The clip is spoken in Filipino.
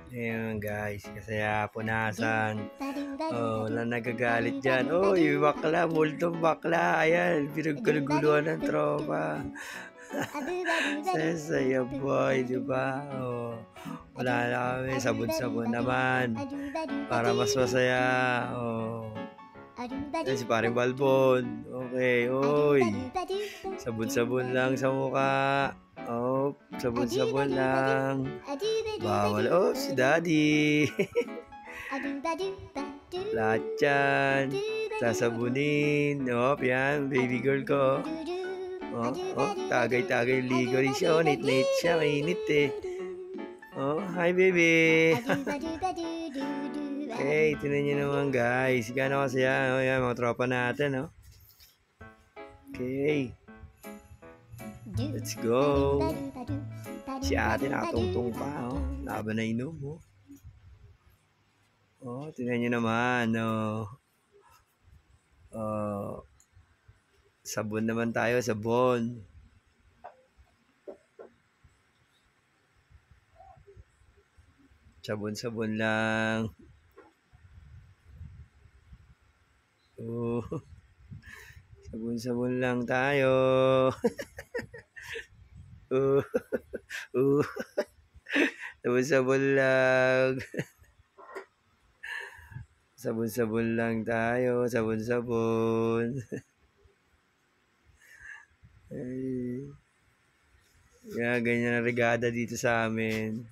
Ayun guys, kasaya punasan. Oh, wala nagagalit dyan. Oh, yung bakla, multong bakla. Ayan, pinagkaluguluhan ng tropa. Saya boy, di ba? Oh, wala na kami, sabon-sabon naman. Para mas masaya. Oh. Yan si paring Balbon. Okay, oy. Sabon-sabon lang sa mukha. Oh, sabon-sabon lang. Bawal. Oh, si Daddy. Lahat yan. Sasabunin. Oh, yan. Baby girl ko. Oh, oh. Tagay-tagay ligo rin siya. Oh, nit-nit siya. Mainit eh. Oh, hi baby. Okay, tinan nyo naman guys. Gano'n kasi yan. Oh, yan, mga tropa natin. Oh. Okay. Let's go. Si ate nakatungtong pa. Oh. Laban na inom. Oh. Oh, tingnan nyo naman. Oh. Oh. Sabon naman tayo. Sabon. Sabon-sabon lang. Oh. Sabon-sabon lang tayo. Oh. Oh. Sabon-sabon lang. Sabon-sabon lang tayo. Sabon-sabon. Ay. Yeah, ganyan ang regada dito sa amin.